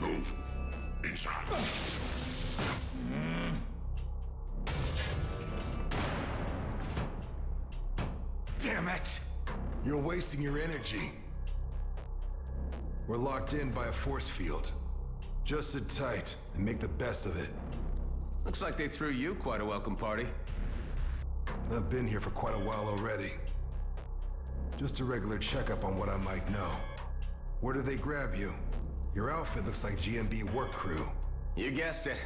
Move. Inside. Damn it! You're wasting your energy. We're locked in by a force field. Just sit tight and make the best of it. Looks like they threw you quite a welcome party. I've been here for quite a while already. Just a regular checkup on what I might know. Where do they grab you? Your outfit looks like GMB work crew. You guessed it.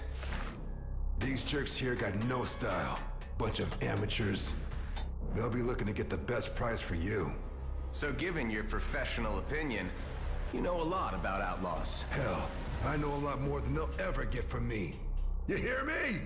These jerks here got no style. Bunch of amateurs. They'll be looking to get the best price for you. So given your professional opinion, you know a lot about outlaws. Hell, I know a lot more than they'll ever get from me. You hear me?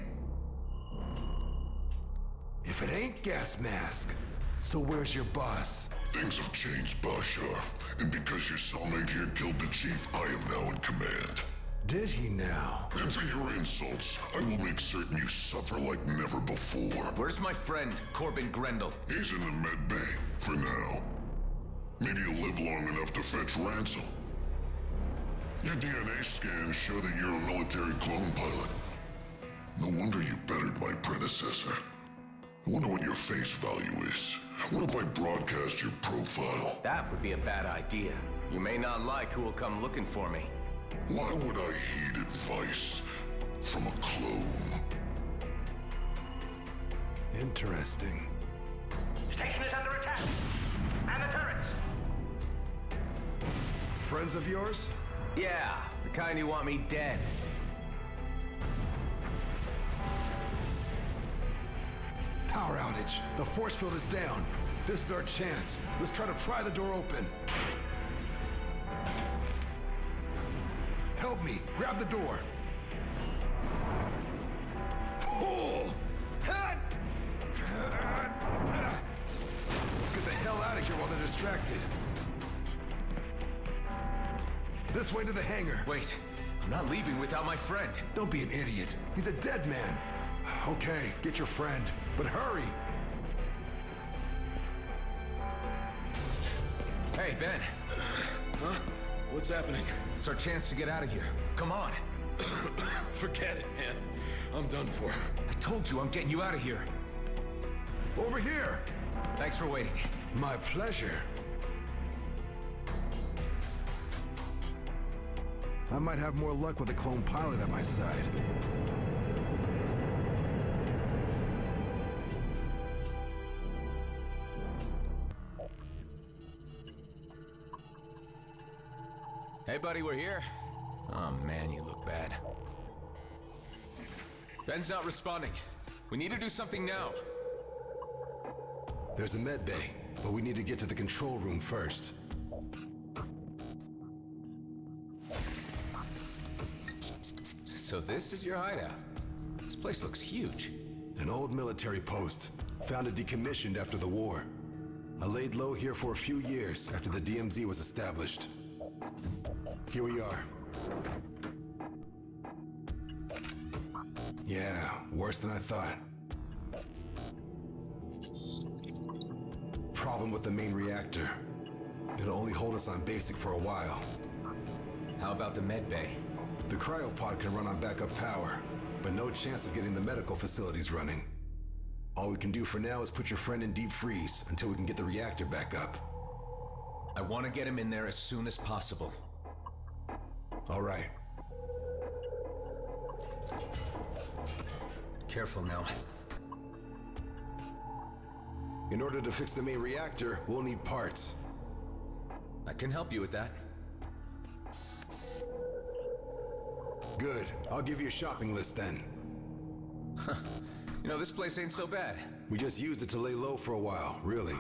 If it ain't Gas Mask, so where's your boss? Things have changed, Bashar. And because your cellmate here killed the chief, I am now in command. Did he now? And for your insults, I will make certain you suffer like never before. Where's my friend, Corbin Grendel? He's in the med bay, for now. Maybe he'll live long enough to fetch ransom. Your DNA scans show that you're a military clone pilot. No wonder you bettered my predecessor. I wonder what your face value is. What if I broadcast your profile? That would be a bad idea. You may not like who will come looking for me. Why would I heed advice from a clone? Interesting. Station is under attack! And the turrets! Friends of yours? Yeah, the kind who want me dead. Power outage. The force field is down. This is our chance. Let's try to pry the door open. Help me. Grab the door. Pull! Let's get the hell out of here while they're distracted. This way to the hangar. Wait, I'm not leaving without my friend. Don't be an idiot. He's a dead man. Okay, get your friend, but hurry. Hey, Ben. Huh? What's happening? It's our chance to get out of here. Come on. Forget it, man. I'm done for. I told you I'm getting you out of here. Over here. Thanks for waiting. My pleasure. I might have more luck with a clone pilot at my side. Hey, buddy, we're here. Oh, man, you look bad. Ben's not responding. We need to do something now. There's a med bay, but we need to get to the control room first. So this is your hideout. This place looks huge. An old military post, founded decommissioned after the war. I laid low here for a few years after the DMZ was established. Here we are. Yeah, worse than I thought. Problem with the main reactor. It'll only hold us on basic for a while. How about the med bay? The cryopod can run on backup power, but no chance of getting the medical facilities running. All we can do for now is put your friend in deep freeze until we can get the reactor back up. I want to get him in there as soon as possible. All right. Careful now. In order to fix the main reactor, we'll need parts. I can help you with that. Good. I'll give you a shopping list then. You know, this place ain't so bad. We just used it to lay low for a while, really.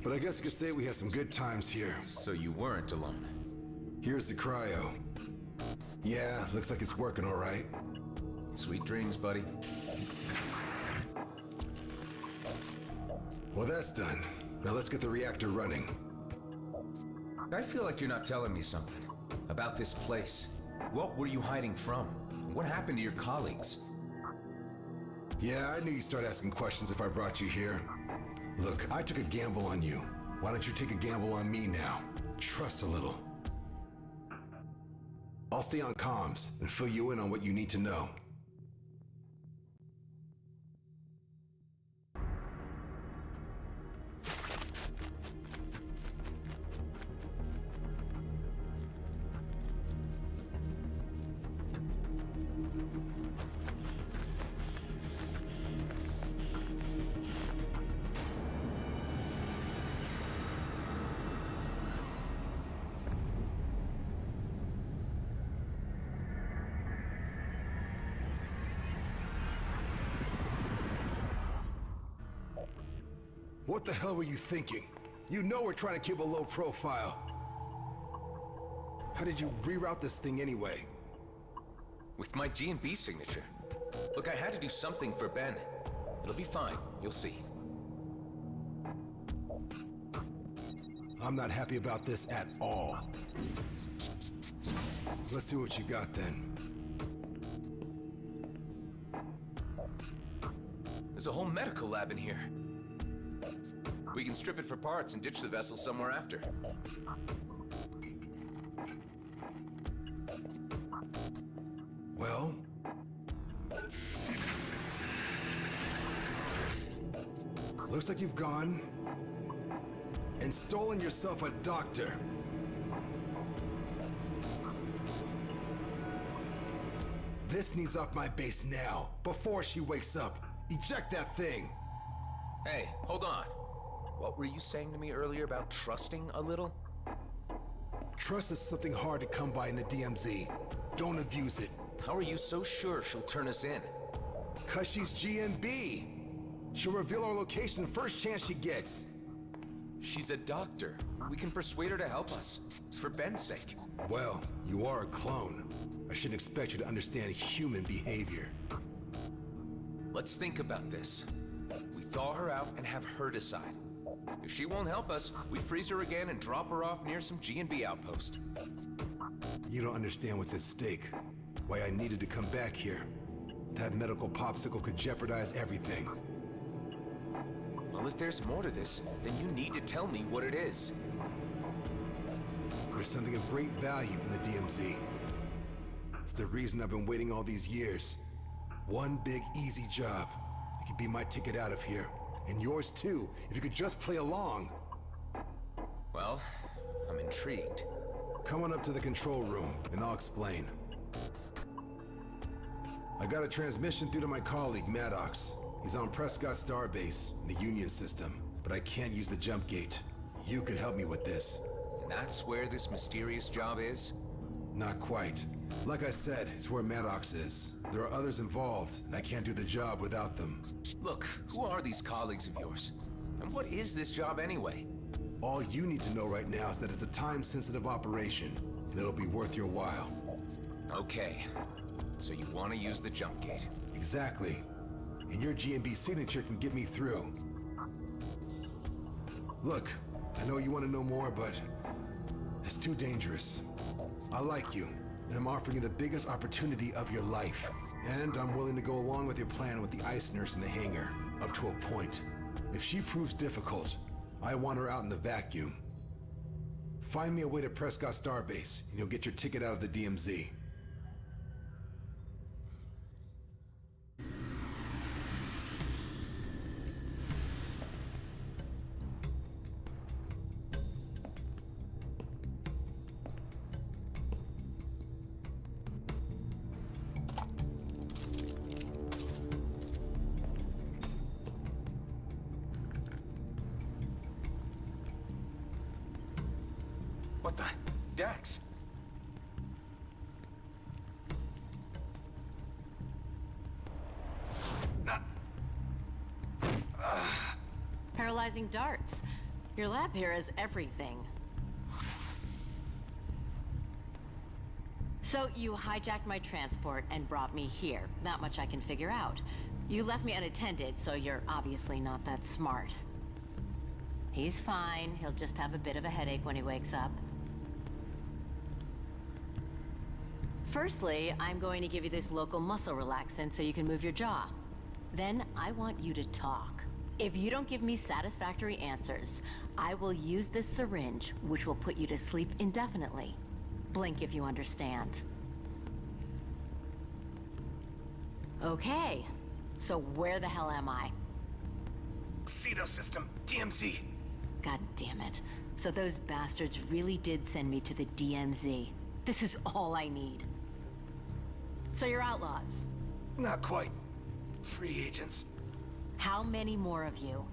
But I guess you could say we had some good times here. So you weren't alone. Here's the cryo. Yeah, looks like it's working all right. Sweet dreams, buddy. Well, that's done. Now let's get the reactor running. I feel like you're not telling me something about this place. What were you hiding from? What happened to your colleagues? Yeah, I knew you'd start asking questions if I brought you here. Look, I took a gamble on you. Why don't you take a gamble on me now? Trust a little. I'll stay on comms and fill you in on what you need to know. What the hell were you thinking? You know we're trying to keep a low profile. How did you reroute this thing anyway? With my G&B signature. Look, I had to do something for Ben. It'll be fine, you'll see. I'm not happy about this at all. Let's see what you got then. There's a whole medical lab in here. We can strip it for parts and ditch the vessel somewhere after. Well... looks like you've gone... and stolen yourself a doctor. This needs off my base now, before she wakes up. Eject that thing! Hey, hold on. What were you saying to me earlier about trusting a little? Trust is something hard to come by in the DMZ. Don't abuse it. How are you so sure she'll turn us in? 'Cause she's GMB. She'll reveal our location first chance she gets. She's a doctor. We can persuade her to help us. For Ben's sake. Well, you are a clone. I shouldn't expect you to understand human behavior. Let's think about this. We thaw her out and have her decide. If she won't help us, we freeze her again and drop her off near some G&B outpost. You don't understand what's at stake. Why I needed to come back here. That medical popsicle could jeopardize everything. Well, if there's more to this, then you need to tell me what it is. There's something of great value in the DMZ. It's the reason I've been waiting all these years. One big, easy job. It could be my ticket out of here. And yours too, if you could just play along. Well, I'm intrigued. Come on up to the control room, and I'll explain. I got a transmission through to my colleague, Maddox. He's on Prescott Starbase, in the Union system, but I can't use the jump gate. You could help me with this. And that's where this mysterious job is? Not quite. Like I said, it's where Maddox is. There are others involved, and I can't do the job without them. Look, who are these colleagues of yours? And what is this job anyway? All you need to know right now is that it's a time-sensitive operation, and it'll be worth your while. Okay. So you want to use the jump gate? Exactly. And your GMB signature can get me through. Look, I know you want to know more, but it's too dangerous. I like you, and I'm offering you the biggest opportunity of your life. And I'm willing to go along with your plan with the ice nurse in the hangar, up to a point. If she proves difficult, I want her out in the vacuum. Find me a way to Prescott Starbase, and you'll get your ticket out of the DMZ. What the? Dax? Paralyzing darts. Your lab here is everything. So you hijacked my transport and brought me here. Not much I can figure out. You left me unattended, so you're obviously not that smart. He's fine. He'll just have a bit of a headache when he wakes up. Firstly, I'm going to give you this local muscle relaxant so you can move your jaw. Then I want you to talk. If you don't give me satisfactory answers, I will use this syringe, which will put you to sleep indefinitely. Blink if you understand. Okay. So where the hell am I? Ceto system, DMZ. God damn it. So those bastards really did send me to the DMZ. This is all I need. So you're outlaws. Not quite. Free agents. How many more of you?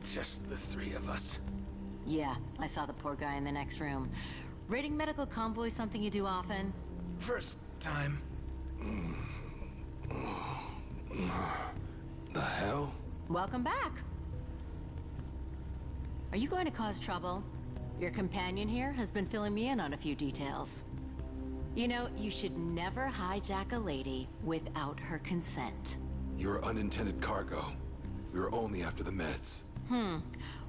Just the three of us. Yeah, I saw the poor guy in the next room. Raiding medical convoys something you do often? First time. The hell? Welcome back. Are you going to cause trouble? Your companion here has been filling me in on a few details. You know, you should never hijack a lady without her consent. You're unintended cargo. We were only after the meds.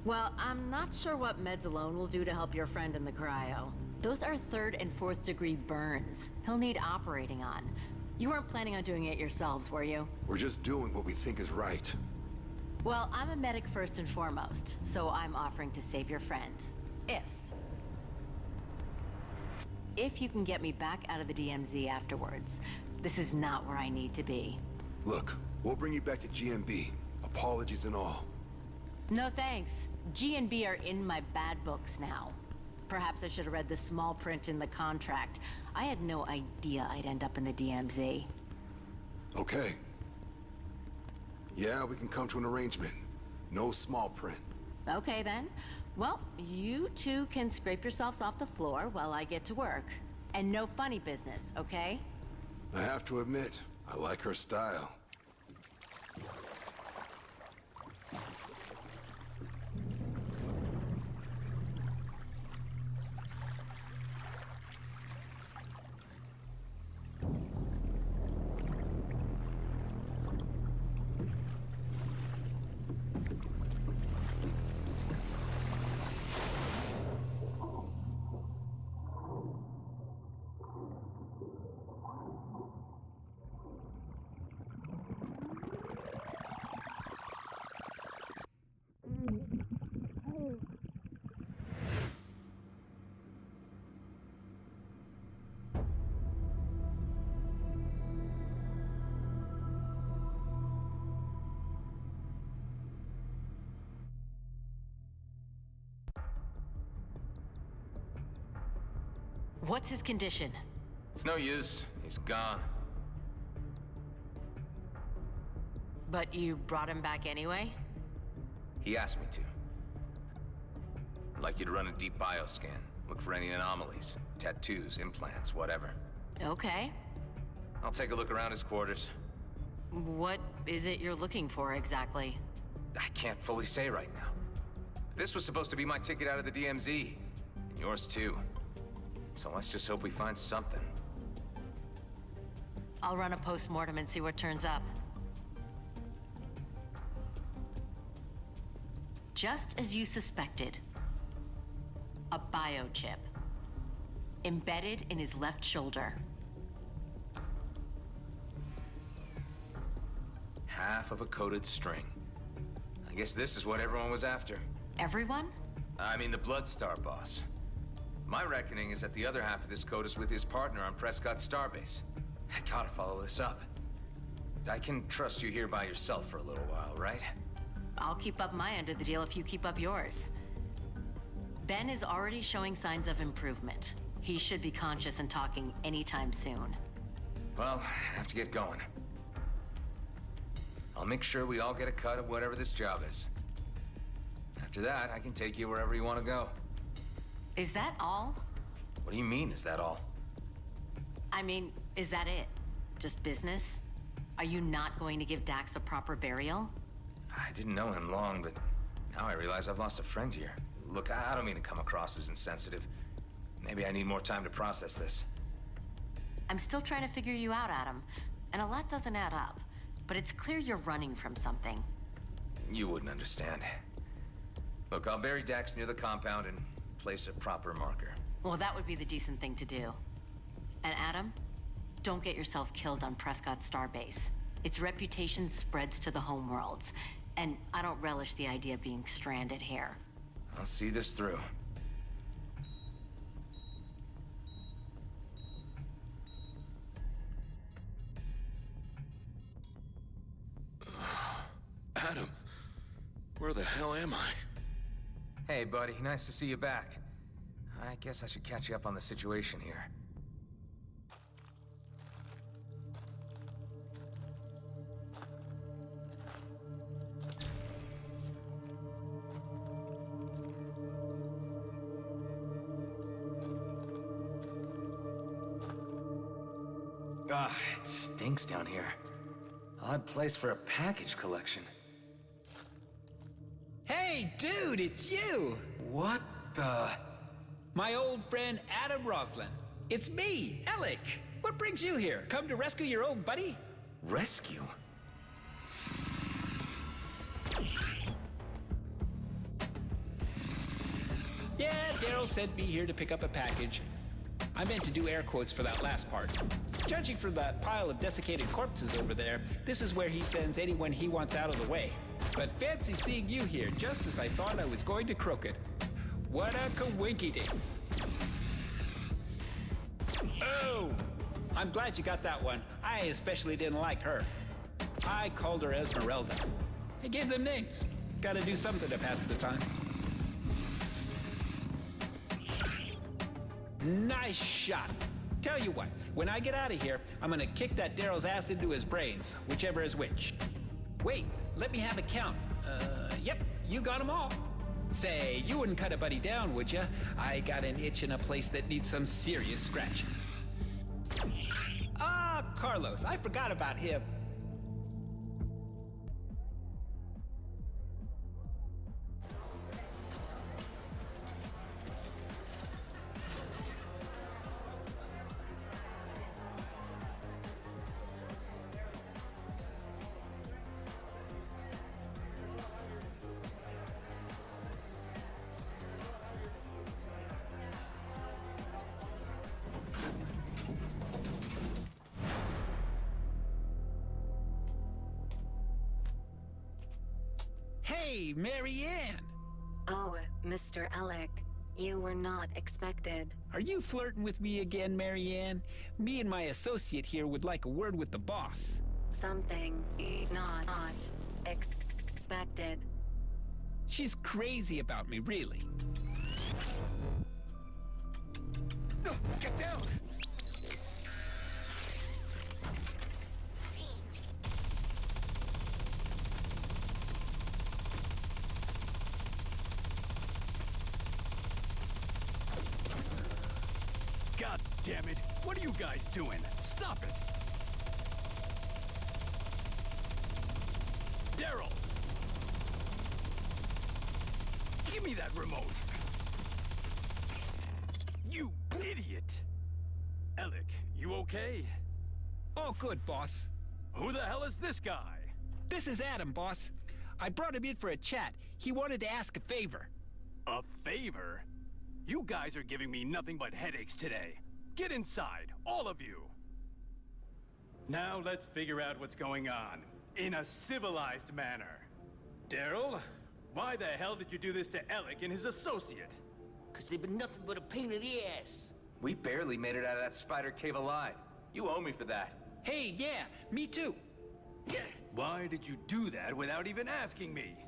Well, I'm not sure what meds alone will do to help your friend in the cryo. Those are 3rd and 4th degree burns. He'll need operating on. You weren't planning on doing it yourselves, were you? We're just doing what we think is right. Well, I'm a medic first and foremost, so I'm offering to save your friend. If you can get me back out of the DMZ afterwards. This is not where I need to be. Look, we'll bring you back to GMB. Apologies and all. No thanks. G and B are in my bad books now. Perhaps I should have read the small print in the contract. I had no idea I'd end up in the DMZ. Okay. Yeah, we can come to an arrangement. No small print. Okay then. Well, you two can scrape yourselves off the floor while I get to work. And no funny business, okay? I have to admit, I like her style. What's his condition? It's no use. He's gone. But you brought him back anyway? He asked me to. I'd like you to run a deep bioscan. Look for any anomalies. Tattoos, implants, whatever. Okay. I'll take a look around his quarters. What is it you're looking for exactly? I can't fully say right now. This was supposed to be my ticket out of the DMZ. And yours too. So let's just hope we find something. I'll run a post-mortem and see what turns up. Just as you suspected. A biochip. Embedded in his left shoulder. Half of a coated string. I guess this is what everyone was after. Everyone? I mean the Bloodstar boss. My reckoning is that the other half of this code is with his partner on Prescott Starbase. I gotta follow this up. I can trust you here by yourself for a little while, right? I'll keep up my end of the deal if you keep up yours. Ben is already showing signs of improvement. He should be conscious and talking anytime soon. Well, I have to get going. I'll make sure we all get a cut of whatever this job is. After that, I can take you wherever you want to go. Is that all? What do you mean, is that all? I mean, is that it? Just business? Are you not going to give Dax a proper burial? I didn't know him long, but now I realize I've lost a friend here. Look, I don't mean to come across as insensitive. Maybe I need more time to process this. I'm still trying to figure you out, Adam. And a lot doesn't add up. But it's clear you're running from something. You wouldn't understand. Look, I'll bury Dax near the compound and place a proper marker. Well, that would be the decent thing to do. And Adam, don't get yourself killed on Prescott Starbase. Its reputation spreads to the homeworlds, and I don't relish the idea of being stranded here. I'll see this through. Where the hell am I? Hey, buddy. Nice to see you back. I guess I should catch you up on the situation here. Ah, it stinks down here. Odd place for a package collection. Hey, dude, it's you! What the... My old friend Adam Roslin. It's me, Alec. What brings you here? Come to rescue your old buddy? Rescue? Yeah, Daryl sent me here to pick up a package. I meant to do air quotes for that last part. Judging from that pile of desiccated corpses over there, this is where he sends anyone he wants out of the way. But fancy seeing you here, just as I thought I was going to croak it. What a coinky-dinks. Oh! I'm glad you got that one. I especially didn't like her. I called her Esmeralda. I gave them names. Gotta do something to pass the time. Nice shot. Tell you what, when I get out of here, I'm gonna kick that Daryl's ass into his brains, whichever is which. Wait, let me have a count. Yep, you got them all. Say, you wouldn't cut a buddy down, would ya? I got an itch in a place that needs some serious scratching. Ah, Carlos, I forgot about him. Hey, Marianne! Oh, Mr. Alec, you were not expected. Are you flirting with me again, Marianne? Me and my associate here would like a word with the boss. Something not expected. She's crazy about me, really. Get down! God damn it! What are you guys doing? Stop it! Daryl! Give me that remote! You idiot! Alec, you okay? All good, boss. Who the hell is this guy? This is Adam, boss. I brought him in for a chat. He wanted to ask a favor. A favor? You guys are giving me nothing but headaches today. Get inside, all of you! Now let's figure out what's going on, in a civilized manner. Daryl, why the hell did you do this to Alec and his associate? 'Cause they've been nothing but a pain in the ass. We barely made it out of that spider cave alive. You owe me for that. Hey, yeah, me too. Why did you do that without even asking me?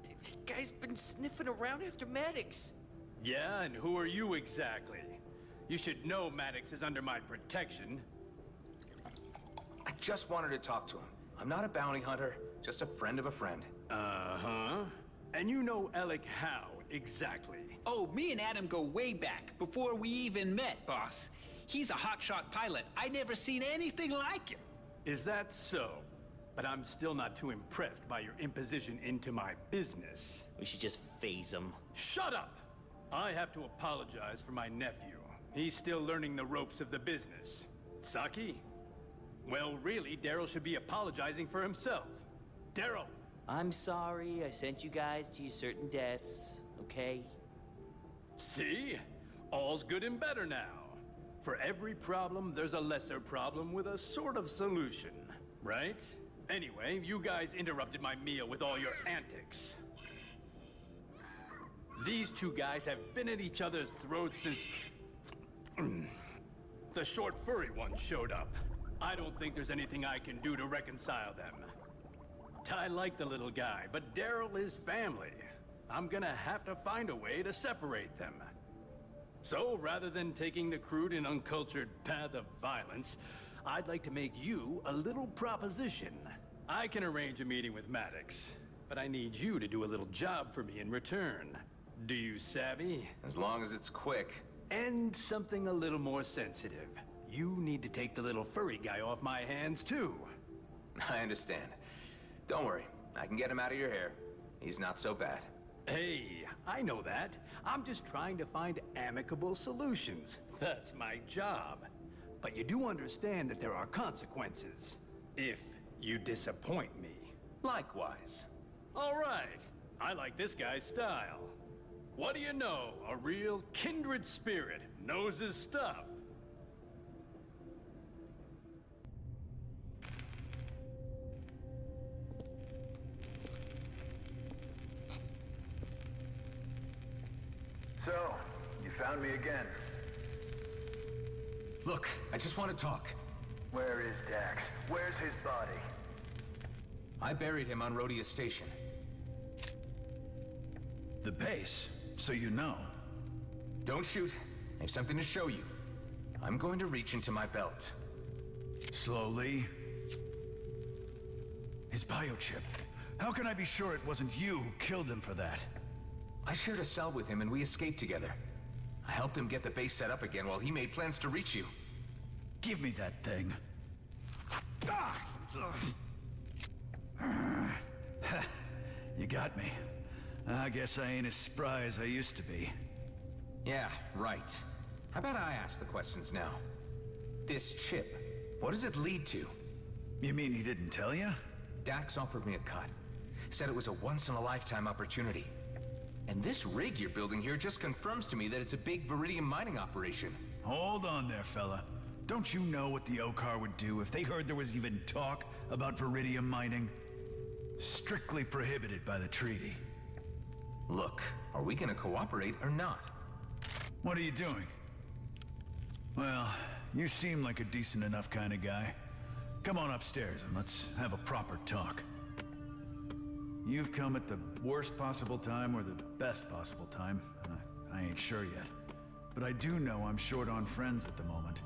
The guy's been sniffing around after Maddox. Yeah, and who are you exactly? You should know Maddox is under my protection. I just wanted to talk to him. I'm not a bounty hunter, just a friend of a friend. Uh-huh. And you know Alec how, exactly? Oh, me and Adam go way back, before we even met, boss. He's a hotshot pilot. I never seen anything like him. Is that so? But I'm still not too impressed by your imposition into my business. We should just phase him. Shut up! I have to apologize for my nephew. He's still learning the ropes of the business. Saki? Well, really, Daryl should be apologizing for himself. Daryl! I'm sorry I sent you guys to your certain deaths, okay? See? All's good and better now. For every problem, there's a lesser problem with a sort of solution, right? Anyway, you guys interrupted my meal with all your antics. These two guys have been at each other's throats since... the short furry one showed up. I don't think there's anything I can do to reconcile them. I like the little guy, but Daryl is family. I'm gonna have to find a way to separate them. So, rather than taking the crude and uncultured path of violence, I'd like to make you a little proposition. I can arrange a meeting with Maddox, but I need you to do a little job for me in return. Do you savvy? As long as it's quick. And something a little more sensitive. You need to take the little furry guy off my hands, too. I understand. Don't worry, I can get him out of your hair. He's not so bad. Hey, I know that. I'm just trying to find amicable solutions. That's my job. But you do understand that there are consequences if you disappoint me. Likewise. All right. I like this guy's style. What do you know? A real kindred spirit knows his stuff. So, you found me again. Look, I just want to talk. Where is Dax? Where's his body? I buried him on Rhodia Station. The base, so you know. Don't shoot. I have something to show you. I'm going to reach into my belt. Slowly. His biochip. How can I be sure it wasn't you who killed him for that? I shared a cell with him and we escaped together. I helped him get the base set up again while he made plans to reach you. Give me that thing. Ah! You got me. I guess I ain't as spry as I used to be. Yeah, right. How about I ask the questions now? This chip, what does it lead to? You mean he didn't tell you? Dax offered me a cut. Said it was a once-in-a-lifetime opportunity. And this rig you're building here just confirms to me that it's a big Vidium mining operation. Hold on there, fella. Don't you know what the Okar would do if they heard there was even talk about Vidium mining? Strictly prohibited by the treaty. Look, are we gonna cooperate or not? What are you doing? Well, you seem like a decent enough kind of guy. Come on upstairs and let's have a proper talk. You've come at the worst possible time or the best possible time. I ain't sure yet. But I do know I'm short on friends at the moment.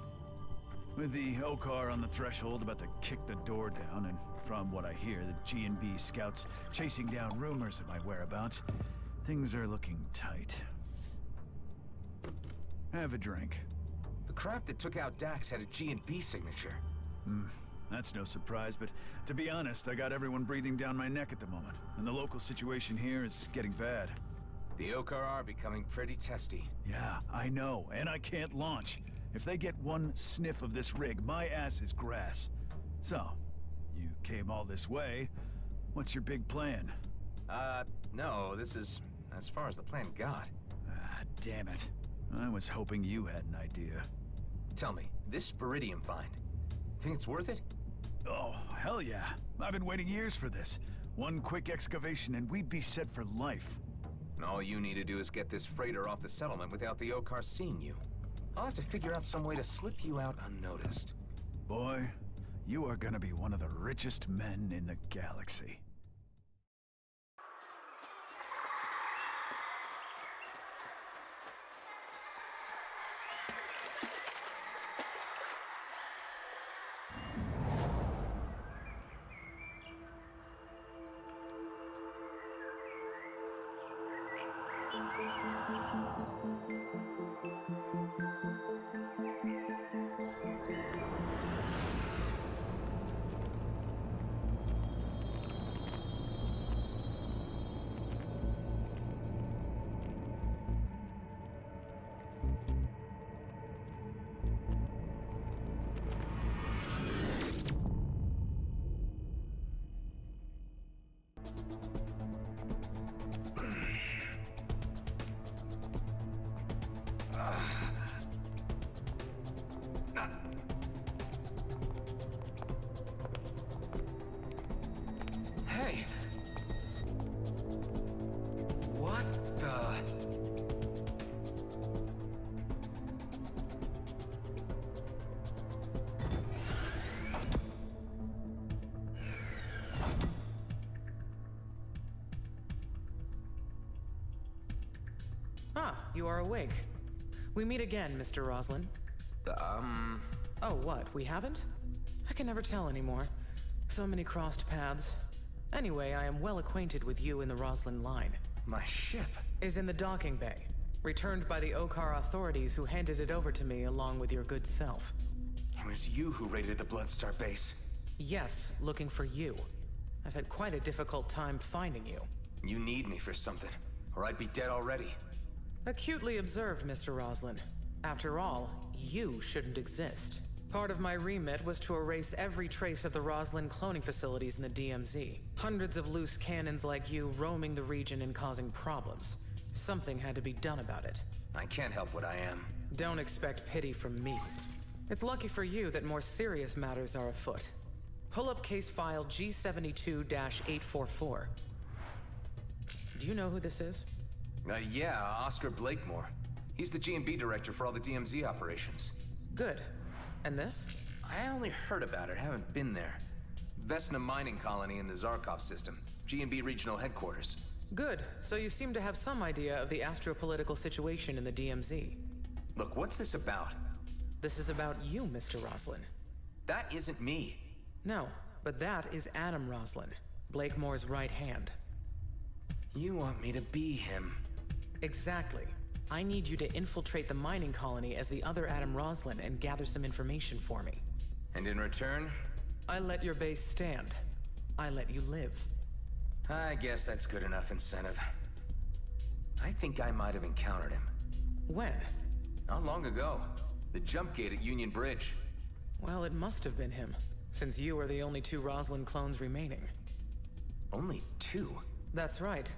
With the Okar on the threshold about to kick the door down, and from what I hear, the G&B scouts chasing down rumors of my whereabouts, things are looking tight. Have a drink. The craft that took out Dax had a G&B signature. That's no surprise, but to be honest, I got everyone breathing down my neck at the moment, and the local situation here is getting bad. The Okar are becoming pretty testy. Yeah, I know, and I can't launch. If they get one sniff of this rig, my ass is grass. So, you came all this way. What's your big plan? No, this is as far as the plan got. Damn it. I was hoping you had an idea. Tell me, this Vidium find, think it's worth it? Oh, hell yeah. I've been waiting years for this. One quick excavation and we'd be set for life. And all you need to do is get this freighter off the settlement without the Okar seeing you. I'll have to figure out some way to slip you out unnoticed. Boy, you are gonna be one of the richest men in the galaxy. Hey! What the... are awake. We meet again, Mr. Roslin. Oh, what? We haven't? I can never tell anymore. So many crossed paths. Anyway, I am well acquainted with you in the Roslin line. My ship is in the docking bay, returned by the Okar authorities who handed it over to me along with your good self. It was you who raided the Bloodstar base. Yes, looking for you. I've had quite a difficult time finding you. You need me for something, or I'd be dead already. Acutely observed, Mr. Roslin. After all, you shouldn't exist. Part of my remit was to erase every trace of the Roslin cloning facilities in the DMZ. Hundreds of loose cannons like you roaming the region and causing problems. Something had to be done about it. I can't help what I am. Don't expect pity from me. It's lucky for you that more serious matters are afoot. Pull up case file G72-844. Do you know who this is? Yeah, Oscar Blakemore. He's the G&B director for all the DMZ operations. Good. And this? I only heard about it, haven't been there. Vesna mining colony in the Zarkov system. G&B regional headquarters. Good. So you seem to have some idea of the astropolitical situation in the DMZ. Look, what's this about? This is about you, Mr. Roslin. That isn't me. No, but that is Adam Roslin, Blakemore's right hand. You want me to be him? Exactly. I need you to infiltrate the mining colony as the other Adam Roslin and gather some information for me. And in return? I let your base stand. I let you live. I guess that's good enough incentive. I think I might have encountered him. When? Not long ago. The jump gate at Union Bridge. Well, it must have been him, since you are the only 2 Roslin clones remaining. Only 2? That's right.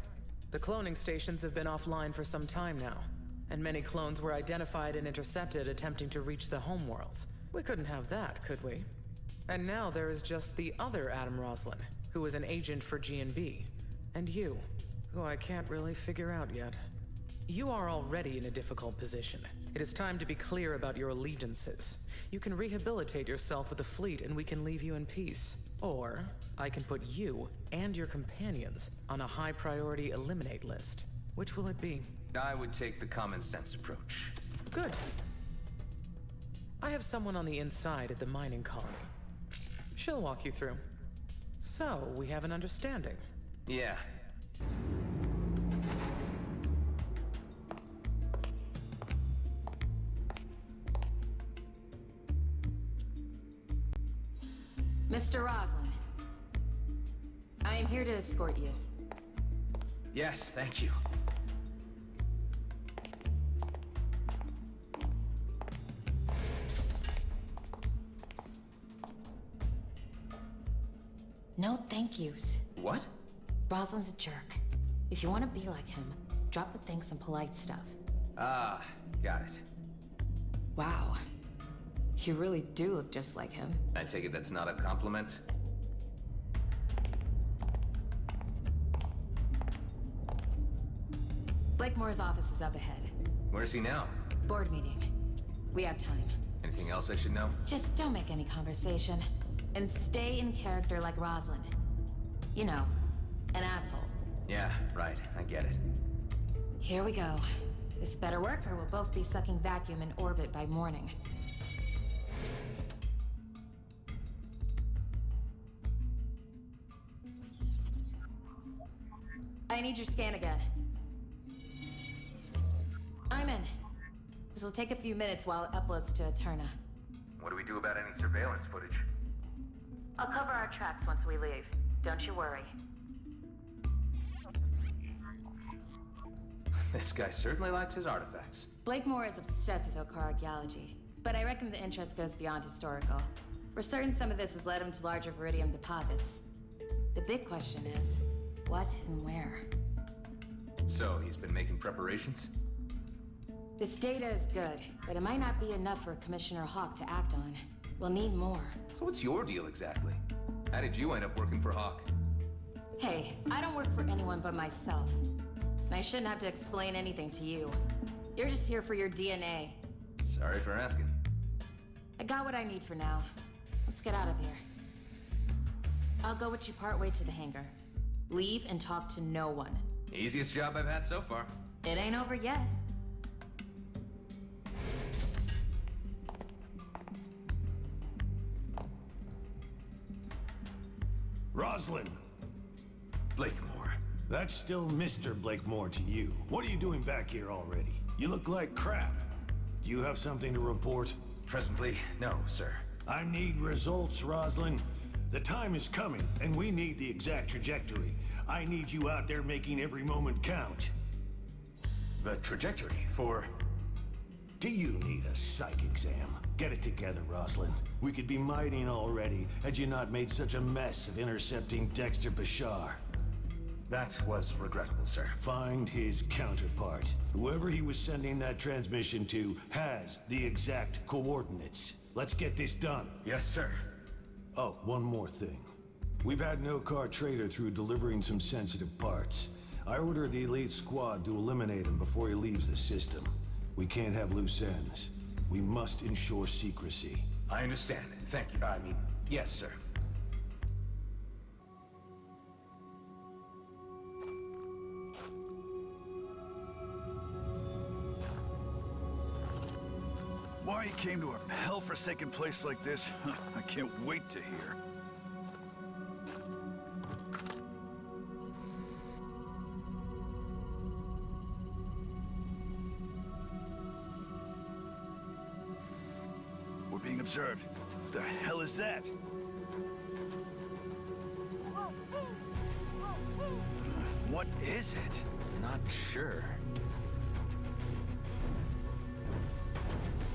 The cloning stations have been offline for some time now, and many clones were identified and intercepted attempting to reach the homeworlds. We couldn't have that, could we? And now there is just the other Adam Roslin, who is an agent for G&B, and you, who I can't really figure out yet. You are already in a difficult position. It is time to be clear about your allegiances. You can rehabilitate yourself with the fleet and we can leave you in peace. Or, I can put you and your companions on a high-priority eliminate list. Which will it be? I would take the common sense approach. Good. I have someone on the inside at the mining colony. She'll walk you through. So, we have an understanding. Yeah. Mr. Roslin, I am here to escort you. Yes, thank you. No thank yous. What? Roslin's a jerk. If you want to be like him, drop the thanks and polite stuff. Ah, got it. Wow. You really do look just like him. I take it that's not a compliment? Blakemore's office is up ahead. Where's he now? Board meeting. We have time. Anything else I should know? Just don't make any conversation. And stay in character like Roslin. You know, an asshole. Yeah, right. I get it. Here we go. This better work or we'll both be sucking vacuum in orbit by morning. I need your scan again. I'm in. This will take a few minutes while it uploads to Eterna. What do we do about any surveillance footage? I'll cover our tracks once we leave. Don't you worry. This guy certainly likes his artifacts. Blakemore is obsessed with Okar archaeology, but I reckon the interest goes beyond historical. We're certain some of this has led him to larger Vidium deposits. The big question is, what and where? So, he's been making preparations? This data is good, but it might not be enough for Commissioner Hawk to act on. We'll need more. So what's your deal exactly? How did you end up working for Hawk? Hey, I don't work for anyone but myself. And I shouldn't have to explain anything to you. You're just here for your DNA. Sorry for asking. I got what I need for now. Let's get out of here. I'll go with you partway to the hangar. Leave and talk to no one. Easiest job I've had so far. It ain't over yet. Roslin! Blakemore. That's still Mr. Blakemore to you. What are you doing back here already? You look like crap. Do you have something to report? Presently, no, sir. I need results, Roslin. The time is coming, and we need the exact trajectory. I need you out there making every moment count. The trajectory for... Do you need a psych exam? Get it together, Roslin. We could be mining already, had you not made such a mess of intercepting Dexter Bashar. That was regrettable, sir. Find his counterpart. Whoever he was sending that transmission to has the exact coordinates. Let's get this done. Yes, sir. Oh, one more thing. We've had no car trader through delivering some sensitive parts. I ordered the elite squad to eliminate him before he leaves the system. We can't have loose ends. We must ensure secrecy. I understand. Thank you. I mean, yes, sir. Why you came to a hell-forsaken place like this, I can't wait to hear. We're being observed. The hell is that? What is it? Not sure.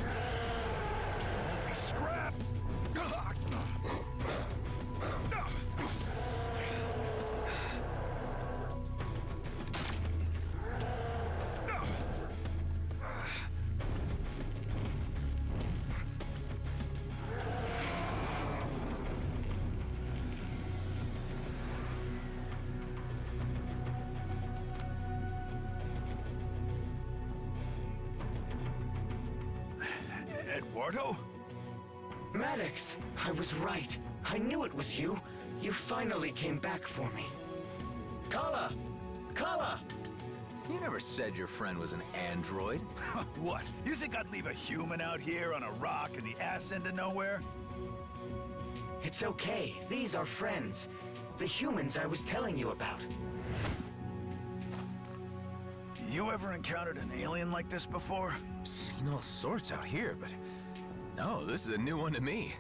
Holy scrap! Eduardo? Maddox, I was right. I knew it was you. You finally came back for me. Kala! Kala! You never said your friend was an android. What? You think I'd leave a human out here on a rock in the ass end of nowhere? It's okay. These are friends. The humans I was telling you about. You ever encountered an alien like this before? Seen all sorts out here, but no, this is a new one to me.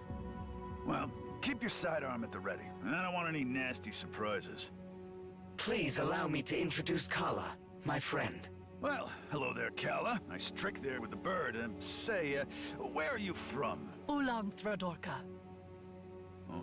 Well, keep your sidearm at the ready. I don't want any nasty surprises. Please allow me to introduce Kala, my friend. Well, hello there, Kala. Nice trick there with the bird. Say, where are you from? Ulang Thradorka.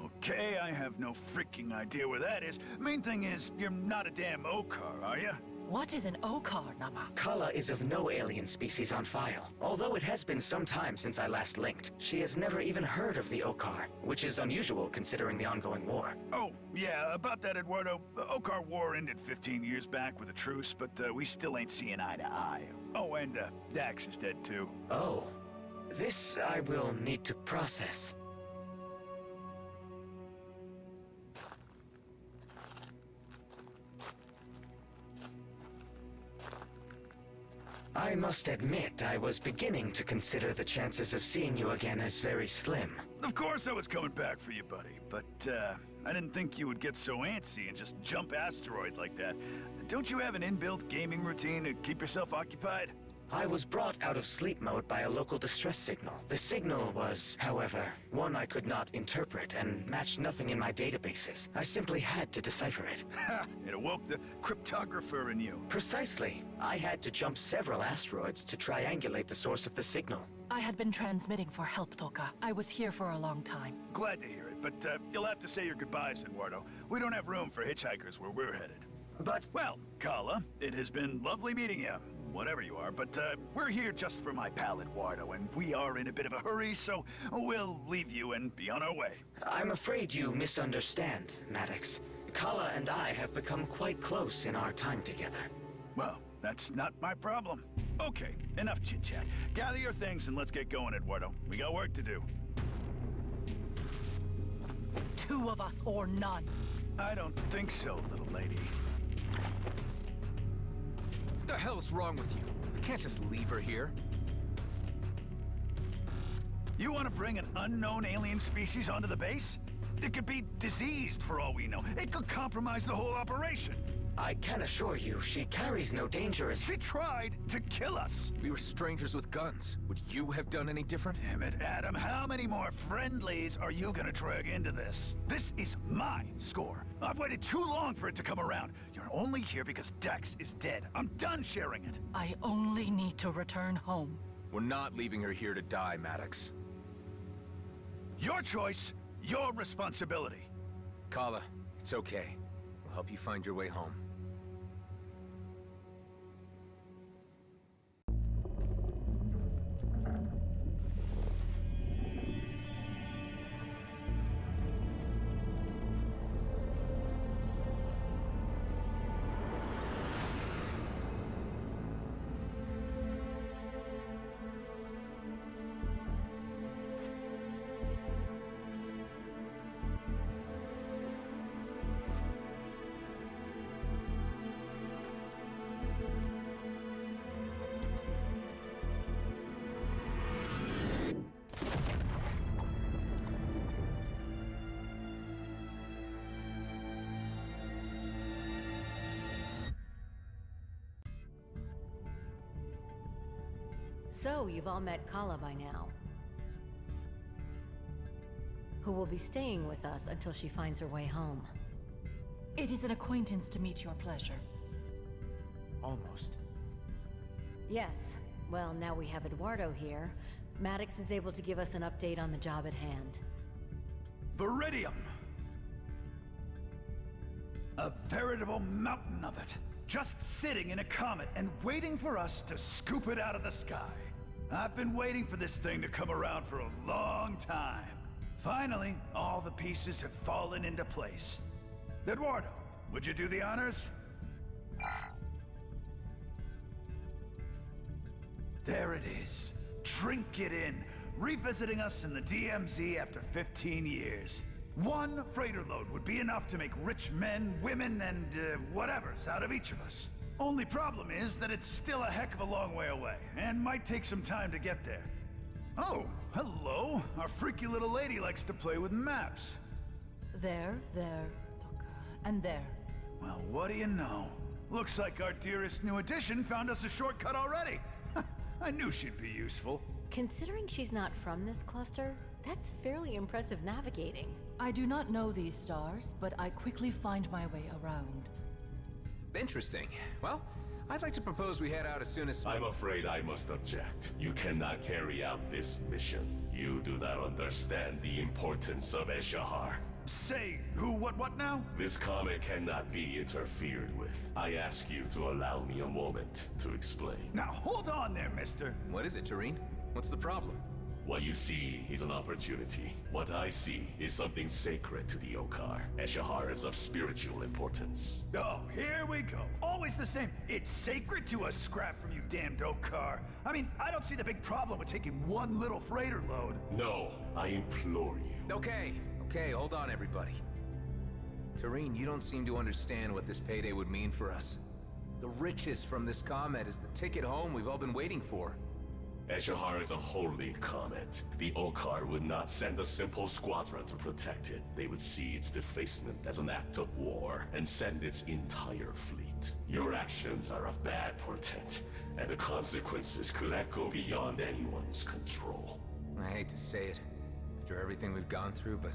Okay, I have no freaking idea where that is. Main thing is, you're not a damn Okar, are you? What is an Okar, Nama? Kala is of no alien species on file. Although it has been some time since I last linked, she has never even heard of the Okar, which is unusual considering the ongoing war. Oh, yeah, about that, Eduardo. The Okar War ended 15 years back with a truce, but we still ain't seeing eye to eye. Oh, and Dax is dead too. Oh. This I will need to process. I must admit, I was beginning to consider the chances of seeing you again as very slim. Of course I was coming back for you, buddy, but I didn't think you would get so antsy and just jump asteroid like that. Don't you have an inbuilt gaming routine to keep yourself occupied? I was brought out of sleep mode by a local distress signal. The signal was, however, one I could not interpret and matched nothing in my databases. I simply had to decipher it. Ha! It awoke the cryptographer in you. Precisely. I had to jump several asteroids to triangulate the source of the signal. I had been transmitting for help, Toka. I was here for a long time. Glad to hear it, but you'll have to say your goodbyes, Eduardo. We don't have room for hitchhikers where we're headed. But... Well, Kala, it has been lovely meeting you. Whatever you are, but we're here just for my pal Eduardo, and we are in a bit of a hurry, so we'll leave you and be on our way. I'm afraid you misunderstand, Maddox. Kala and I have become quite close in our time together. Well, that's not my problem. Okay, enough chit-chat. Gather your things and let's get going, Eduardo. We got work to do. Two of us or none. I don't think so, little lady. What the hell's wrong with you? You can't just leave her here. You want to bring an unknown alien species onto the base? It could be diseased for all we know. It could compromise the whole operation. I can assure you, she carries no dangerous... She tried to kill us. We were strangers with guns. Would you have done any different? Damn it, Adam. How many more friendlies are you gonna drag into this? This is my score. I've waited too long for it to come around. You're only here because Dex is dead. I'm done sharing it. I only need to return home. We're not leaving her here to die, Maddox. Your choice, your responsibility. Kala, it's okay. We'll help you find your way home. So, you've all met Kala by now, who will be staying with us until she finds her way home. It is an acquaintance to meet your pleasure. Almost. Yes. Well, now we have Eduardo here. Maddox is able to give us an update on the job at hand. Vidium! A veritable mountain of it. Just sitting in a comet and waiting for us to scoop it out of the sky. I've been waiting for this thing to come around for a long time. Finally, all the pieces have fallen into place. Eduardo, would you do the honors? There it is. Drink it in. Revisiting us in the DMZ after 15 years. One freighter load would be enough to make rich men, women, and whatevers out of each of us. Only problem is that it's still a heck of a long way away, and might take some time to get there. Oh, hello. Our freaky little lady likes to play with maps. There, look, and there. Well, what do you know? Looks like our dearest new addition found us a shortcut already. I knew she'd be useful. Considering she's not from this cluster, that's fairly impressive navigating. I do not know these stars, but I quickly find my way around. Interesting. Well, I'd like to propose we head out as soon as... I'm afraid I must object. You cannot carry out this mission. You do not understand the importance of Eshahar. Say, who, what now? This comet cannot be interfered with. I ask you to allow me a moment to explain. Now hold on there, mister. What is it, Tareen? What's the problem? What you see is an opportunity. What I see is something sacred to the Okar. Eshahar is of spiritual importance. Oh, here we go. Always the same. It's sacred to a scrap from you damned Okar. I mean, I don't see the big problem with taking one little freighter load. No, I implore you. Okay, hold on, everybody. Tareen, you don't seem to understand what this payday would mean for us. The riches from this comet is the ticket home we've all been waiting for. Eshahar is a holy comet. The Okar would not send a simple squadron to protect it. They would see its defacement as an act of war and send its entire fleet. Your actions are of bad portent, and the consequences could echo beyond anyone's control. I hate to say it, after everything we've gone through, but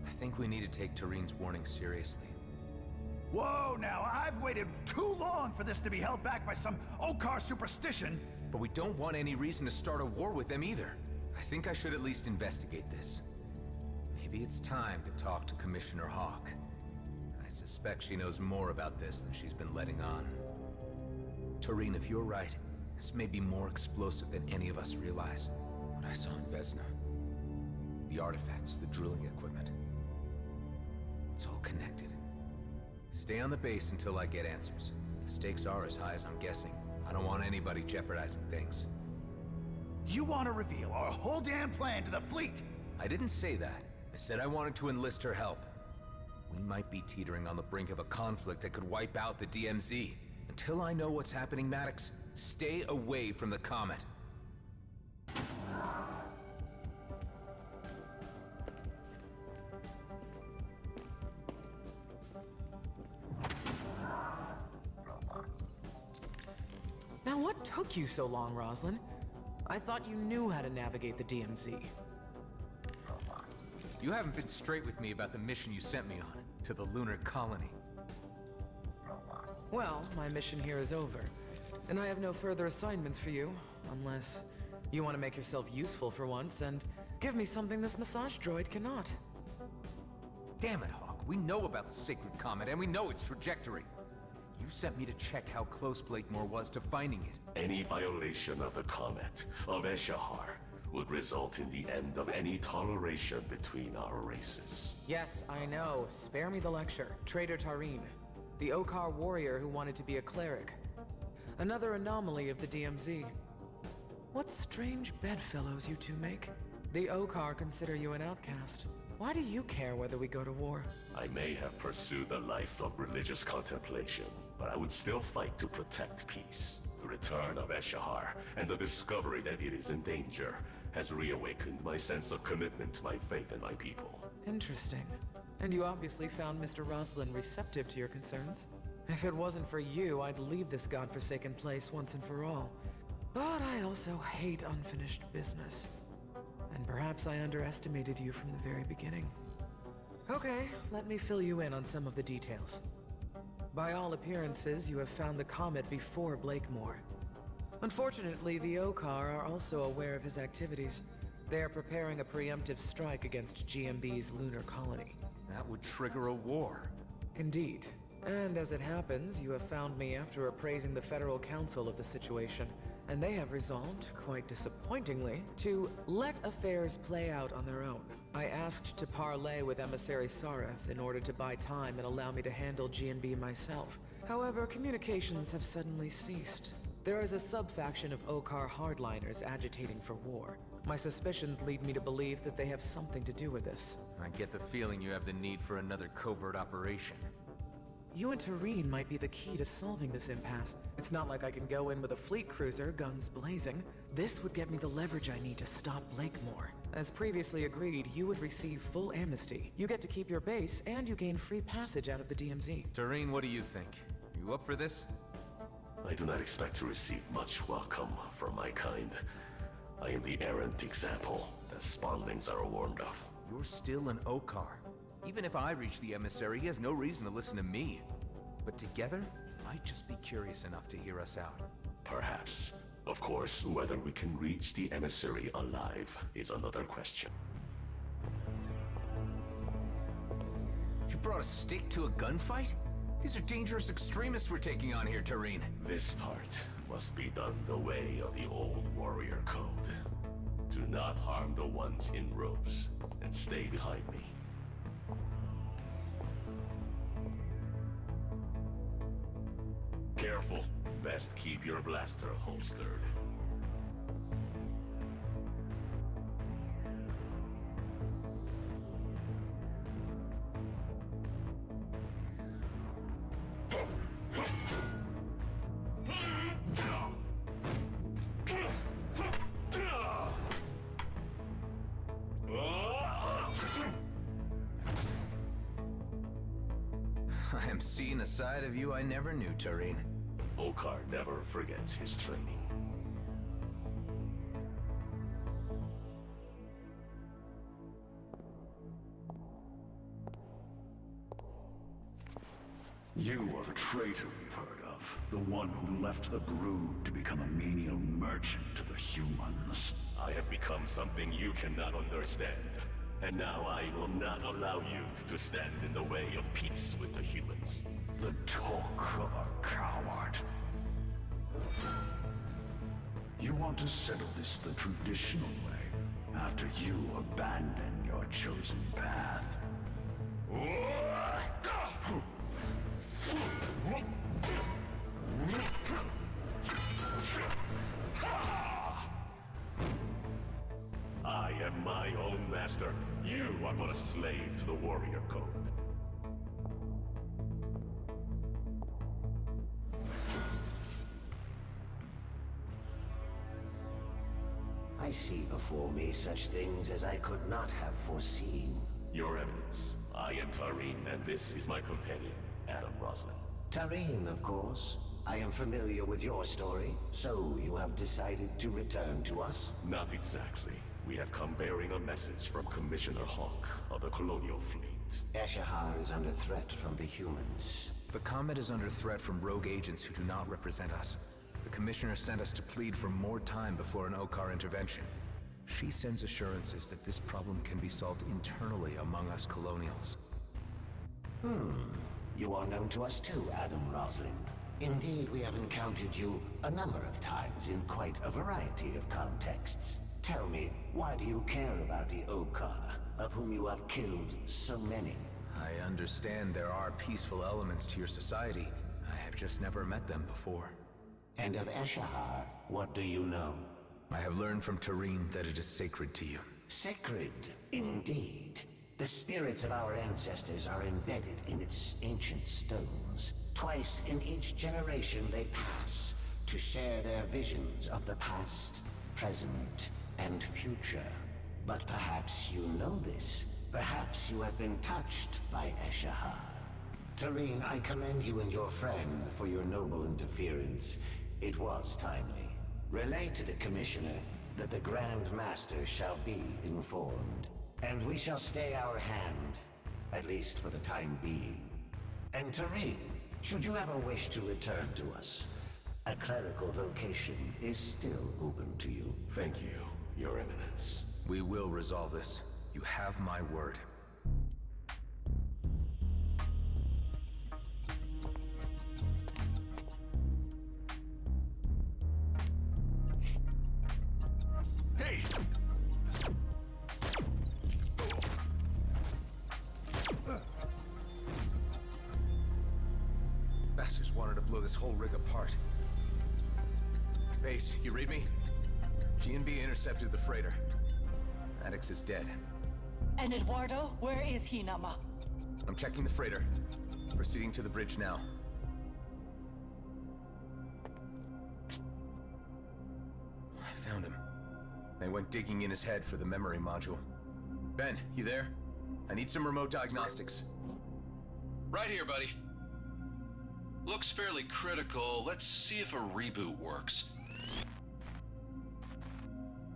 I think we need to take Tareen's warning seriously. Whoa, now, I've waited too long for this to be held back by some Okar superstition. But we don't want any reason to start a war with them either. I think I should at least investigate this. Maybe it's time to talk to Commissioner Hawk. I suspect she knows more about this than she's been letting on. Tareen, if you're right, this may be more explosive than any of us realize. What I saw in Vesna. The artifacts, the drilling equipment. It's all connected. Stay on the base until I get answers. If the stakes are as high as I'm guessing, I don't want anybody jeopardizing things. You want to reveal our whole damn plan to the fleet? I didn't say that. I said I wanted to enlist her help. We might be teetering on the brink of a conflict that could wipe out the DMZ. Until I know what's happening, Maddox, stay away from the comet. What took you so long, Roslyn? I thought you knew how to navigate the DMZ. You haven't been straight with me about the mission you sent me on, to the lunar colony. Well, my mission here is over, and I have no further assignments for you, unless you want to make yourself useful for once and give me something this massage droid cannot. Damn it, Hawk. We know about the sacred comet, and we know its trajectory. You sent me to check how close Blakemore was to finding it. Any violation of the comet, of Eshahar, would result in the end of any toleration between our races. Yes, I know. Spare me the lecture. Traitor Tareen, the Okar warrior who wanted to be a cleric. Another anomaly of the DMZ. What strange bedfellows you two make. The Okar consider you an outcast. Why do you care whether we go to war? I may have pursued a life of religious contemplation, but I would still fight to protect peace. The return of Eshahar and the discovery that it is in danger has reawakened my sense of commitment to my faith and my people. Interesting. And you obviously found Mr. Roslin receptive to your concerns. If it wasn't for you, I'd leave this godforsaken place once and for all. But I also hate unfinished business. And perhaps I underestimated you from the very beginning. Okay, let me fill you in on some of the details. By all appearances, you have found the comet before Blakemore. Unfortunately, the Okar are also aware of his activities. They are preparing a preemptive strike against GMB's lunar colony. That would trigger a war. Indeed. And as it happens, you have found me after appraising the Federal Council of the situation, and they have resolved, quite disappointingly, to let affairs play out on their own. I asked to parley with Emissary Sareth in order to buy time and allow me to handle GMB myself. However, communications have suddenly ceased. There is a sub-faction of Okar hardliners agitating for war. My suspicions lead me to believe that they have something to do with this. I get the feeling you have the need for another covert operation. You and Tareen might be the key to solving this impasse. It's not like I can go in with a fleet cruiser, guns blazing. This would get me the leverage I need to stop Blakemore. As previously agreed, you would receive full amnesty. You get to keep your base, and you gain free passage out of the DMZ. Tareen, what do you think? You up for this? I do not expect to receive much welcome from my kind. I am the errant example that spawnlings are warned of. You're still an Okar. Even if I reach the emissary, he has no reason to listen to me. But together, might just be curious enough to hear us out. Perhaps. Of course, whether we can reach the emissary alive is another question. You brought a stick to a gunfight? These are dangerous extremists we're taking on here, Tareen. This part must be done the way of the old warrior code. Do not harm the ones in robes, and stay behind me. Careful. Best keep your blaster holstered. I am seeing a side of you I never knew, Tareen. Okar never forgets his training. You are the traitor we've heard of. The one who left the brood to become a menial merchant to the humans. I have become something you cannot understand. And now I will not allow you to stand in the way of peace with the humans. The talk of a coward. You want to settle this the traditional way, after you abandon your chosen path. I am my own master. You are but a slave to the warrior code. I see before me such things as I could not have foreseen. Your Eminence, I am Tareen, and this is my companion, Adam Roslin. Tareen, of course. I am familiar with your story, so you have decided to return to us? Not exactly. We have come bearing a message from Commissioner Hawk of the Colonial Fleet. Eshahar is under threat from the humans. The Comet is under threat from rogue agents who do not represent us. The Commissioner sent us to plead for more time before an Okar intervention. She sends assurances that this problem can be solved internally among us Colonials. You are known to us too, Adam Roslin. Indeed, we have encountered you a number of times in quite a variety of contexts. Tell me, why do you care about the Okar, of whom you have killed so many? I understand there are peaceful elements to your society. I have just never met them before. And of Eshahar, what do you know? I have learned from Tareen that it is sacred to you. Sacred, indeed. The spirits of our ancestors are embedded in its ancient stones. Twice in each generation they pass to share their visions of the past, present, and future. But perhaps you know this. Perhaps you have been touched by Eshahar. Tareen, I commend you and your friend for your noble interference. It was timely. Relay to the Commissioner that the Grand Master shall be informed. And we shall stay our hand, at least for the time being. And Tareen, should you ever wish to return to us, a clerical vocation is still open to you. Thank you, Your Eminence. We will resolve this. You have my word. Hey! Bastards wanted to blow this whole rig apart. Base, you read me? G&B intercepted the freighter. Maddox is dead. And Eduardo, where is he, Nama? I'm checking the freighter. Proceeding to the bridge now. I found him. They went digging in his head for the memory module. Ben, you there? I need some remote diagnostics. Right here, buddy. Looks fairly critical. Let's see if a reboot works.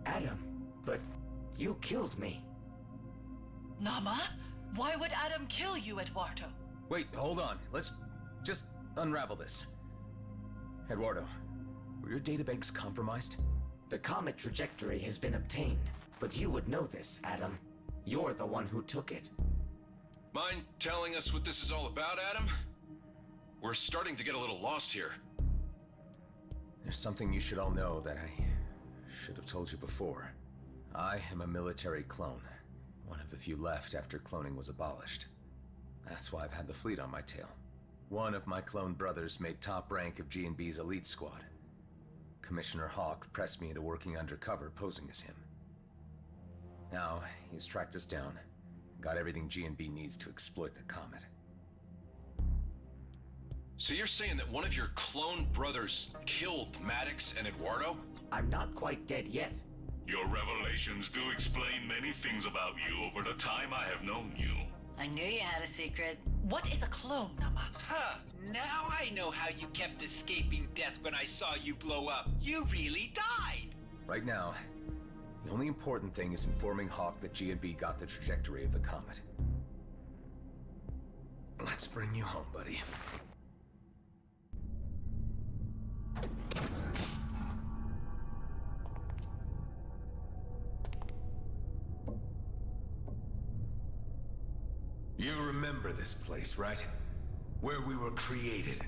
Adam, but you killed me. Nama? Why would Adam kill you, Eduardo? Wait, hold on. Let's just unravel this. Eduardo, were your databanks compromised? The comet trajectory has been obtained, but you would know this, Adam. You're the one who took it. Mind telling us what this is all about, Adam? We're starting to get a little lost here. There's something you should all know that I should have told you before. I am a military clone. One of the few left after cloning was abolished. That's why I've had the fleet on my tail. One of my clone brothers made top rank of G&B's elite squad. Commissioner Hawk pressed me into working undercover, posing as him. Now, he's tracked us down, got everything G&B needs to exploit the comet. So you're saying that one of your clone brothers killed Maddox and Eduardo? I'm not quite dead yet. Your revelations do explain many things about you over the time I have known you. I knew you had a secret. What is a clone, Nama? Huh, now I know how you kept escaping death when I saw you blow up. You really died! Right now, the only important thing is informing Hawk that G&B got the trajectory of the comet. Let's bring you home, buddy. You remember this place, right? Where we were created.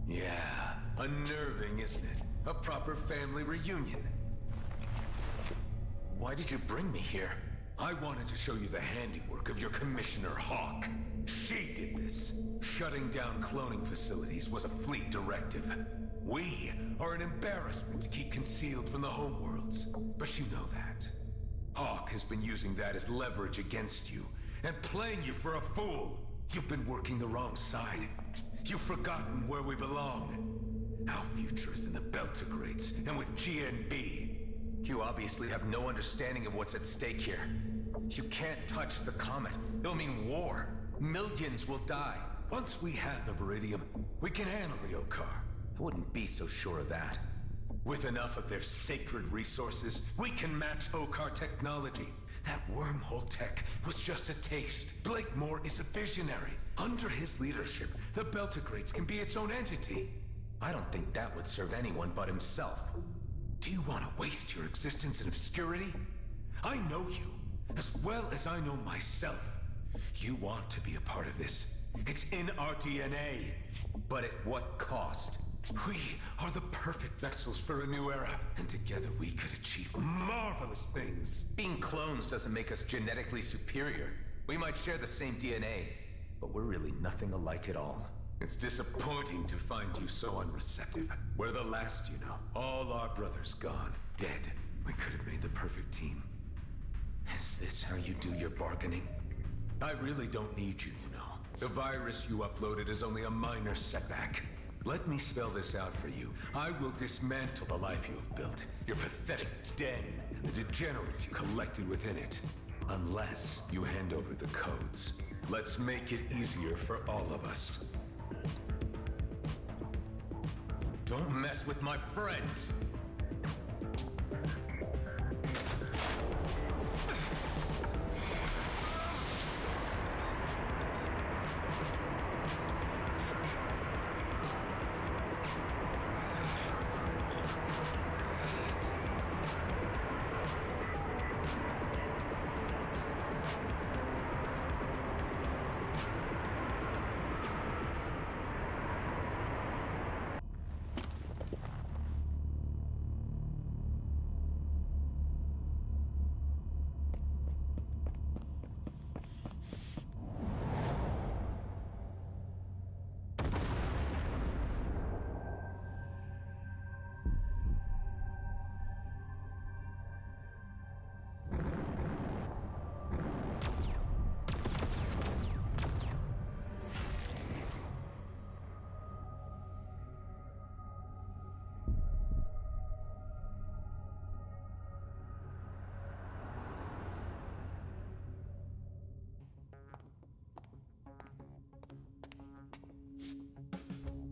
Yeah, unnerving, isn't it? A proper family reunion. Why did you bring me here? I wanted to show you the handiwork of your Commissioner Hawk. She did this. Shutting down cloning facilities was a fleet directive. We are an embarrassment to keep concealed from the homeworlds, but you know that. Hawk has been using that as leverage against you, and playing you for a fool. You've been working the wrong side. You've forgotten where we belong. Our future is in the Beltigrades, and with GNB. You obviously have no understanding of what's at stake here. You can't touch the comet. It'll mean war. Millions will die. Once we have the Vidium, we can handle the Okar. I wouldn't be so sure of that. With enough of their sacred resources, we can match Okar technology. That wormhole tech was just a taste. Blakemore is a visionary. Under his leadership, the Beltigrades can be its own entity. I don't think that would serve anyone but himself. Do you want to waste your existence in obscurity? I know you, as well as I know myself. You want to be a part of this. It's in our DNA. But at what cost? We are the perfect vessels for a new era, and together we could achieve marvelous things. Being clones doesn't make us genetically superior. We might share the same DNA, but we're really nothing alike at all. It's disappointing to find you so unreceptive. We're the last, you know. All our brothers gone, dead. We could have made the perfect team. Is this how you do your bargaining? I really don't need you, you know. The virus you uploaded is only a minor setback. Let me spell this out for you. I will dismantle the life you have built, your pathetic den, and the degenerates you collected within it. Unless you hand over the codes. Let's make it easier for all of us. Don't mess with my friends!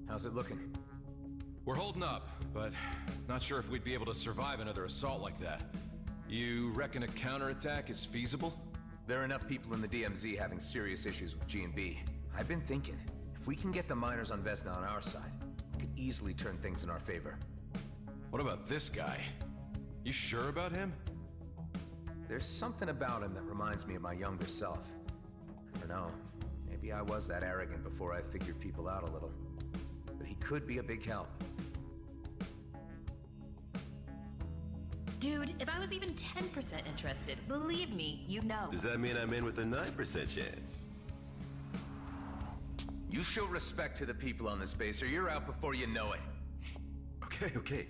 How's it looking? We're holding up, but not sure if we'd be able to survive another assault like that. You reckon a counterattack is feasible? There are enough people in the DMZ having serious issues with G&B. I've been thinking, if we can get the miners on Vesna on our side, we could easily turn things in our favor. What about this guy? You sure about him? There's something about him that reminds me of my younger self. I don't know, maybe I was that arrogant before I figured people out a little. But he could be a big help. Dude, if I was even 10% interested, believe me, you know. Does that mean I'm in with a 9% chance? You show respect to the people on this base, or you're out before you know it. Okay.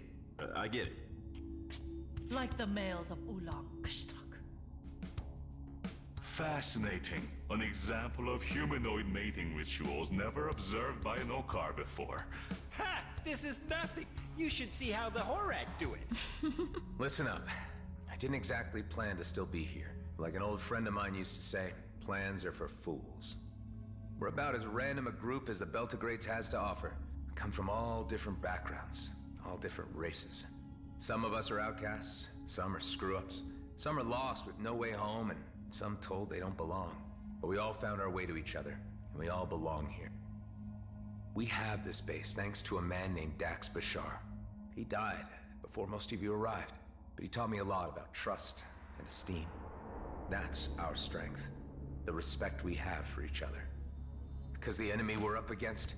I get it. Like the males of Ulang Kshtak. Fascinating. An example of humanoid mating rituals never observed by an Okar before. Ha! This is nothing. You should see how the Horak do it. Listen up. I didn't exactly plan to still be here. Like an old friend of mine used to say, plans are for fools. We're about as random a group as the Beltigrades has to offer. We come from all different backgrounds, all different races. Some of us are outcasts, some are screw-ups, some are lost with no way home, and some told they don't belong. But we all found our way to each other, and we all belong here. We have this base thanks to a man named Dax Bashar. He died before most of you arrived, but he taught me a lot about trust and esteem. That's our strength, the respect we have for each other. Because the enemy we're up against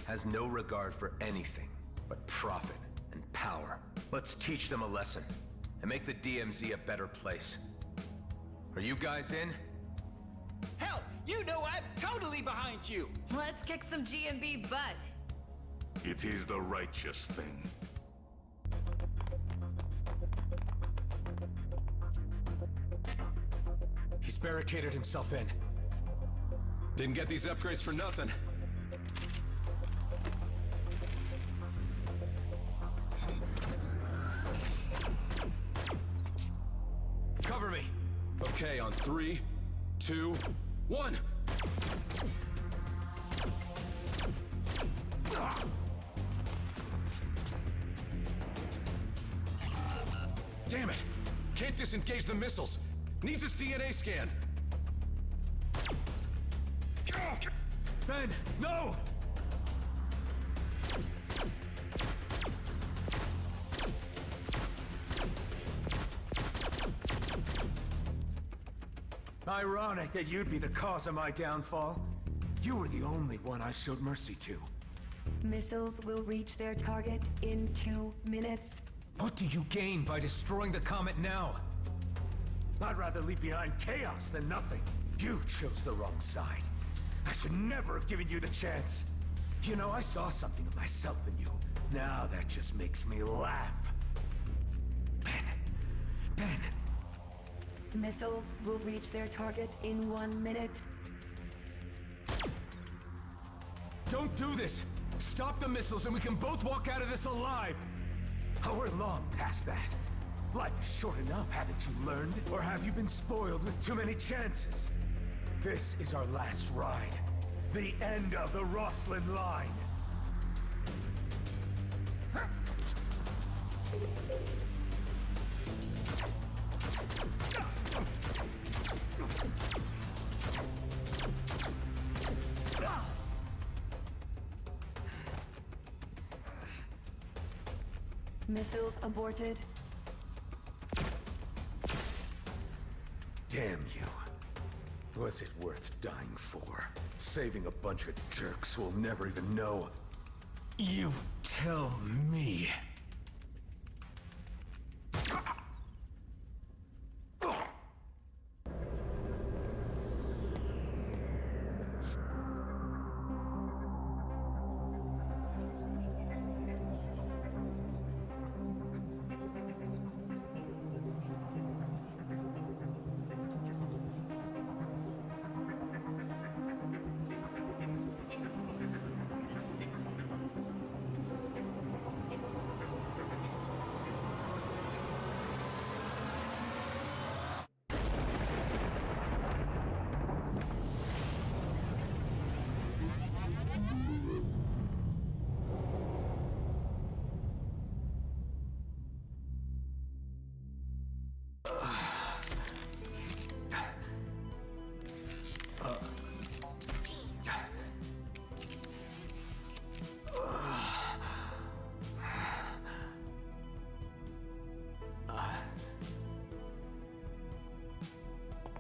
has no regard for anything but profit and power. Let's teach them a lesson and make the DMZ a better place. Are you guys in? Hell, you know I'm totally behind you! Let's kick some G&B butt. It is the righteous thing. He's barricaded himself in. Didn't get these upgrades for nothing. Cover me! Okay, on 3, 2, 1. Damn it! Can't disengage the missiles. Needs his DNA scan. Ben, no! Ironic that you'd be the cause of my downfall. You were the only one I showed mercy to. Missiles will reach their target in 2 minutes. What do you gain by destroying the comet now? I'd rather leave behind chaos than nothing. You chose the wrong side. I should never have given you the chance. You know, I saw something of myself in you. Now that just makes me laugh. Ben. Missiles will reach their target in 1 minute. Don't do this! Stop the missiles and we can both walk out of this alive! Oh, we're long past that. Life is short enough, haven't you learned? Or have you been spoiled with too many chances? This is our last ride. The end of the Roslyn line. Missiles aborted. Damn you. Was it worth dying for? Saving a bunch of jerks who'll never even know. You tell me.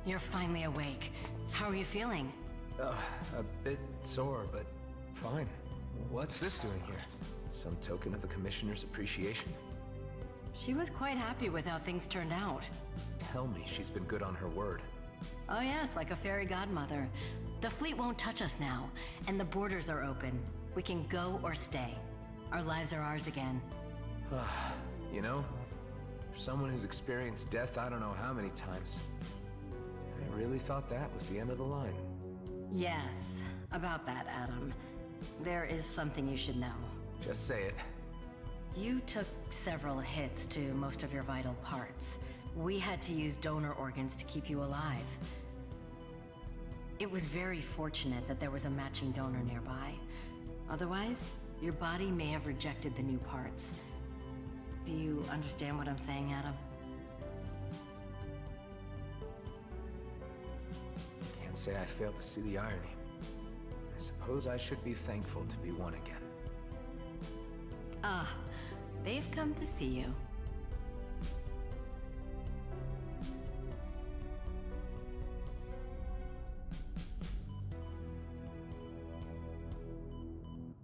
You're finally awake. How are you feeling? A bit sore, but fine. What's this doing here? Some token of the Commissioner's appreciation? She was quite happy with how things turned out. Tell me she's been good on her word. Oh yes, like a fairy godmother. The fleet won't touch us now, and the borders are open. We can go or stay. Our lives are ours again. You know, for someone who's experienced death I don't know how many times, I really thought that was the end of the line. Yes, about that, Adam. There is something you should know. Just say it. You took several hits to most of your vital parts. We had to use donor organs to keep you alive. It was very fortunate that there was a matching donor nearby. Otherwise, your body may have rejected the new parts. Do you understand what I'm saying, Adam? Can't say I failed to see the irony. I suppose I should be thankful to be one again. Ah, they've come to see you.